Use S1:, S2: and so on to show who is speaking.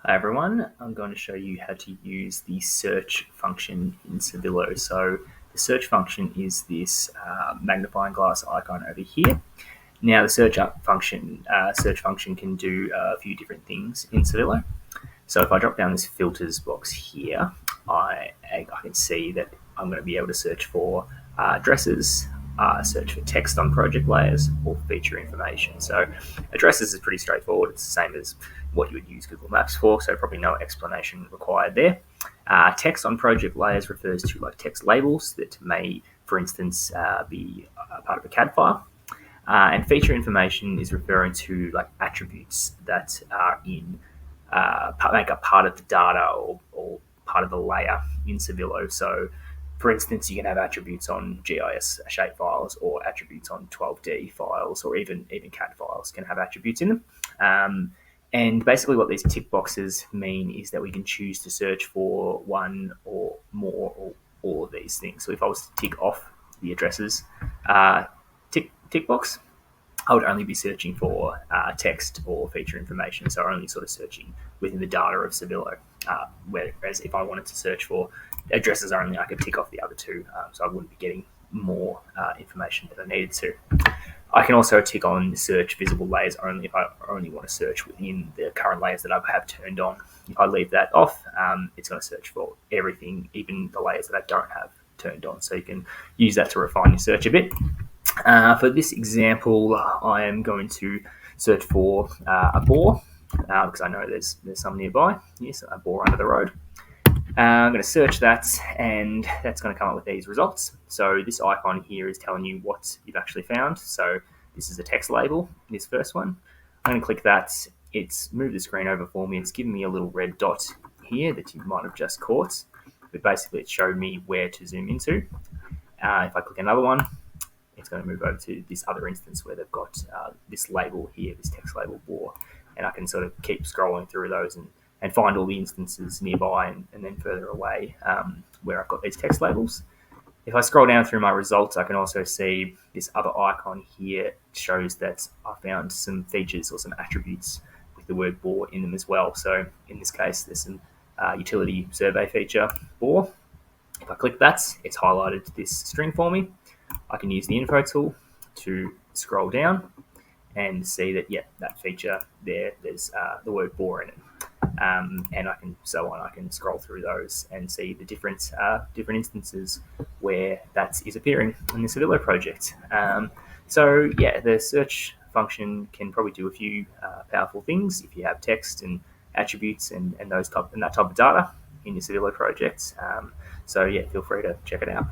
S1: Hi everyone, I'm going to show you how to use the search function in Civillo. So the search function is this magnifying glass icon over here. Now the search function can do a few different things in Civillo. So if I drop down this filters box here, I can see that I'm going to be able to search for addresses, search for text on project layers, or feature information. So addresses is pretty straightforward. It's the same as what you would use Google Maps for, so probably no explanation required there. Text on project layers refers to like text labels that may, for instance, be a part of a CAD file. And feature information is referring to like attributes that are in make up part of the data or part of the layer in Civillo. So, for instance, you can have attributes on GIS shapefiles or attributes on 12D files, or even CAD files can have attributes in them. And basically, what these tick boxes mean is that we can choose to search for one or more or all of these things. So, if I was to tick off the addresses tick box, I would only be searching for text or feature information, so only sort of searching within the data of Civillo. Whereas if I wanted to search for addresses only, I could tick off the other two, so I wouldn't be getting more information than I needed to. I can also tick on search visible layers only if I only want to search within the current layers that I have turned on. If I leave that off, it's going to search for everything, even the layers that I don't have turned on. So you can use that to refine your search a bit. For this example, I am going to search for a boar because I know there's some nearby. Yes, a boar under the road. I'm going to search that, and that's going to come up with these results. So this icon here is telling you what you've actually found. So this is a text label, this first one. I'm going to click that. It's moved the screen over for me. It's given me a little red dot here that you might have just caught. But basically, it showed me where to zoom into. If I click another one, it's going to move over to this other instance where they've got this label here, this text label boar, and I can sort of keep scrolling through those and find all the instances nearby and then further away where I've got these text labels. If I scroll down through my results, I can also see this other icon here shows that I found some features or some attributes with the word boar in them as well. So in this case, there's some utility survey feature boar. If I click that, it's highlighted this string for me. I can use the info tool to scroll down and see that, yeah, that feature there's the word boar in it. And I can scroll through those and see the different instances where that is appearing in the Civillo project. So yeah, the search function can probably do a few powerful things if you have text and attributes and that type of data in your Civillo project. So yeah, feel free to check it out.